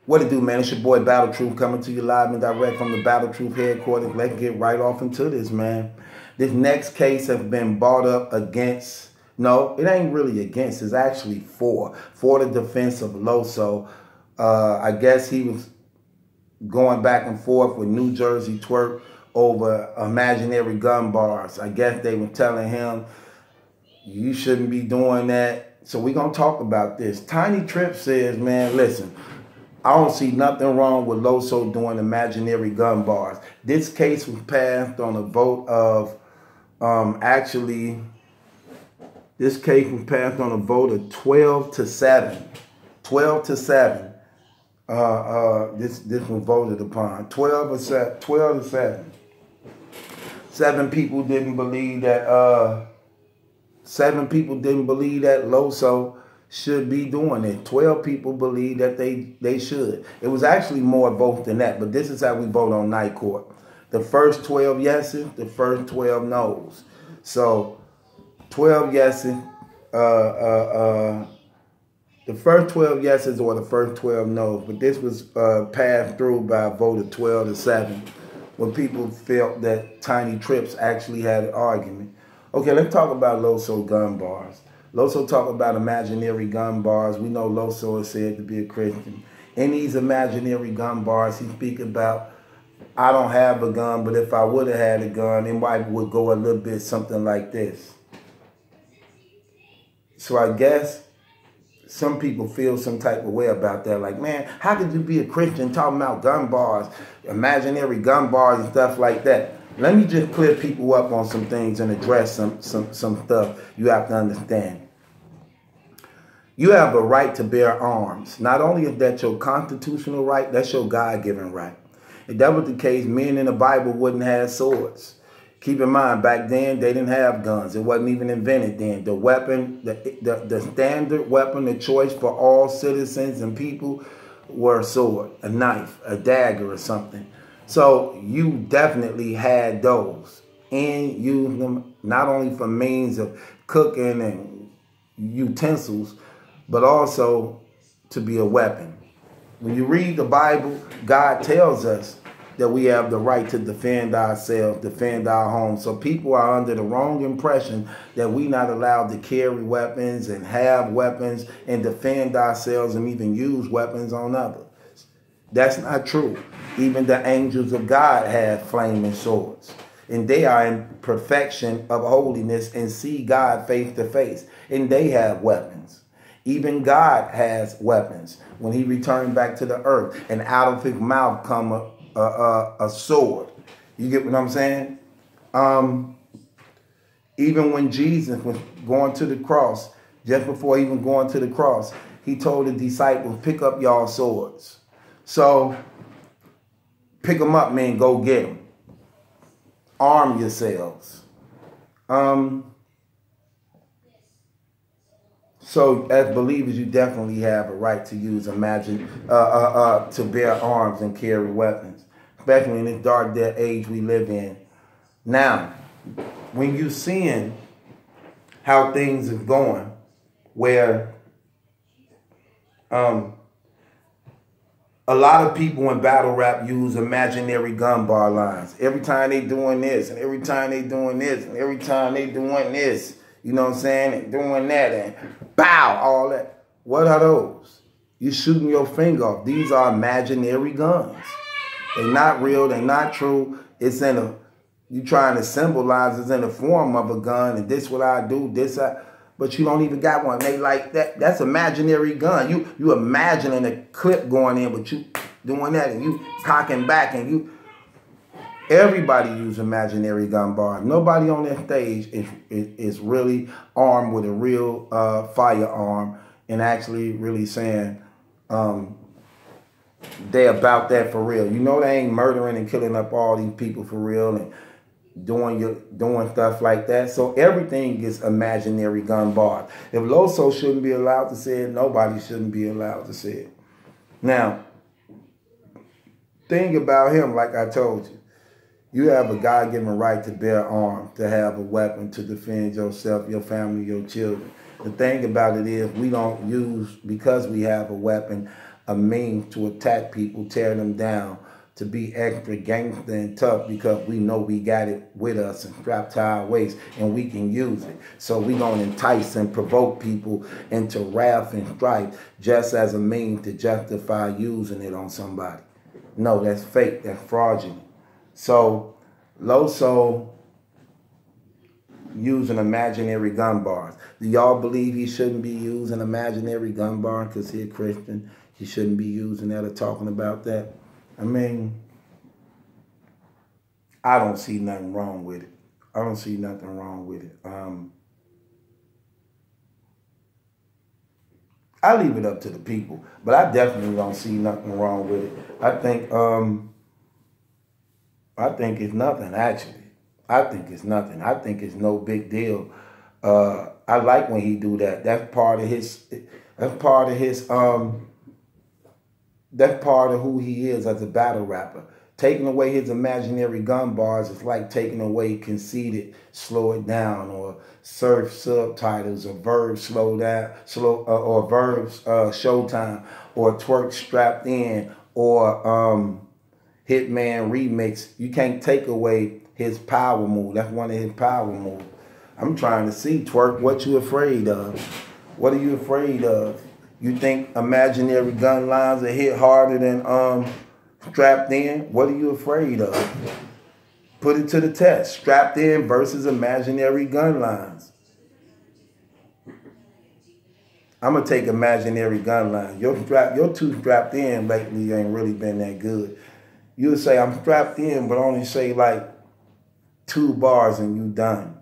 What it do, man? It's your boy Battle Truth coming to you live and direct from the Battle Truth headquarters. Let's get right off into this, man. This next case has been brought up against, no, it ain't really against, it's actually for the defense of Loso. I guess he was going back and forth with New Jersey Twerk over imaginary gun bars. I guess they were telling him, you shouldn't be doing that. So we're going to talk about this. Tiny Trip says, man, listen, I don't see nothing wrong with Loso doing imaginary gun bars. This case was passed on a vote of, this case was passed on a vote of 12 to 7. 12 to 7. This was voted upon. 12 to 7. 7 people didn't believe that, 7 people didn't believe that Loso should be doing it. 12 people believe that they should. It was actually more votes than that, but this is how we vote on night court. The first 12 yeses, the first 12 no's. So 12 yeses, the first 12 yeses or the first 12 no's, but this was passed through by a vote of 12 to 7 when people felt that Tiny Trips actually had an argument. Okay, let's talk about Loso gun bars. Loso talk about imaginary gun bars. We know Loso is said to be a Christian. In these imaginary gun bars, he speak about, I don't have a gun, but if I would have had a gun, it might would go a little bit something like this. So I guess some people feel some type of way about that. Like, man, how could you be a Christian talking about gun bars, imaginary gun bars and stuff like that? Let me just clear people up on some things and address some stuff you have to understand. You have a right to bear arms. Not only is that your constitutional right, that's your God-given right. If that was the case, men in the Bible wouldn't have swords. Keep in mind, back then, they didn't have guns. It wasn't even invented then. The weapon, the standard weapon of choice for all citizens and people were a sword, a knife, a dagger or something. So you definitely had those and used them not only for means of cooking and utensils, but also to be a weapon. When you read the Bible, God tells us that we have the right to defend ourselves, defend our homes. So people are under the wrong impression that we're not allowed to carry weapons and have weapons and defend ourselves and even use weapons on others. That's not true. Even the angels of God have flaming swords. And they are in perfection of holiness and see God face to face. And they have weapons. Even God has weapons. When he returned back to the earth, and out of his mouth come a sword. You get what I'm saying? Even when Jesus was going to the cross, just before even going to the cross, he told the disciples, pick up y'all swords. So, pick them up, man. Go get them. Arm yourselves. So, as believers, you definitely have a right to use, to bear arms and carry weapons, especially in this dark age we live in. Now, when you're seeing how things are going, where a lot of people in battle rap use imaginary gun bar lines. Every time they doing this, and every time they doing this, and every time they doing this, you know what I'm saying, and doing that, and bow, all that. What are those? You shooting your finger off. These are imaginary guns. They're not real. They're not true. It's in a, you trying to symbolize it's in the form of a gun, and this what I do, this I, but you don't even got one. They like that. That's imaginary gun. You imagining a clip going in, but you doing that and you cocking back and you. Everybody use imaginary gun bar. Nobody on that stage is really armed with a real firearm and actually really saying they about that for real. You know they ain't murdering and killing up all these people for real and doing stuff like that. So everything is imaginary gun bar. If Loso shouldn't be allowed to say it, nobody shouldn't be allowed to say it. Now, thing about him, like I told you, you have a God-given right to bear arms, to have a weapon to defend yourself, your family, your children. The thing about it is we don't use, because we have a weapon, a means to attack people, tear them down, to be extra gangster and tough because we know we got it with us and strapped to our waist and we can use it. So we gonna entice and provoke people into wrath and strife just as a means to justify using it on somebody. No, that's fake, that's fraudulent. So Loso using imaginary gun bars. Do y'all believe he shouldn't be using imaginary gun bars because he's a Christian? He shouldn't be using that or talking about that? I mean, I don't see nothing wrong with it. I don't see nothing wrong with it. I leave it up to the people, but I definitely don't see nothing wrong with it. I think it's nothing, actually. I think it's nothing. I think it's no big deal. I like when he do that. That's part of who he is as a battle rapper. Taking away his imaginary gun bars is like taking away conceited, slow it down, or surf subtitles, or verbs slow down, or verbs showtime, or twerk strapped in, or Hitman remix. You can't take away his power move. That's one of his power moves. I'm trying to see, twerk, what you afraid of? What are you afraid of? You think imaginary gun lines are hit harder than strapped in? What are you afraid of? Put it to the test. Strapped in versus imaginary gun lines. I'm going to take imaginary gun lines. Your two strapped in lately ain't really been that good. You'll say, I'm strapped in, but only say like 2 bars and you done.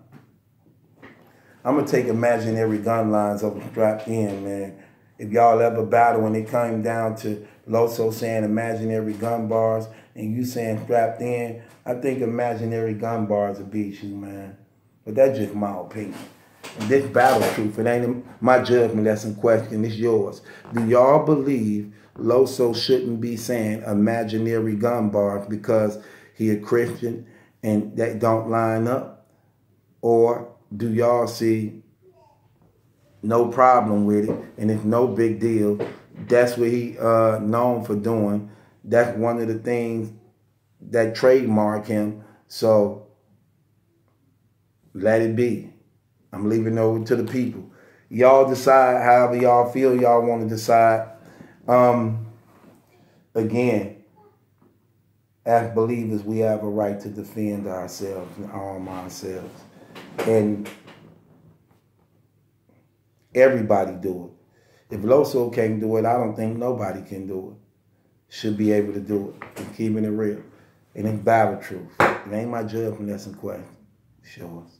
I'm going to take imaginary gun lines over strapped in, man. If y'all ever battle when it came down to Loso saying imaginary gun bars and you saying strapped in, I think imaginary gun bars will beat you, man. But that's just my opinion. And this battle truth, it ain't my judgment that's in question, it's yours. Do y'all believe Loso shouldn't be saying imaginary gun bars because he a Christian and that don't line up? Or do y'all see no problem with it and it's no big deal? That's what he known for doing. That's one of the things that trademark him. So let it be. I'm leaving it over to the people. Y'all decide however y'all feel y'all want to decide. Again, as believers, we have a right to defend ourselves and arm ourselves. And everybody do it. If Loso can't do it, I don't think nobody can do it. Should be able to do it. And keeping it real. And it's battle truth. It ain't my judgment that's in question. It's yours.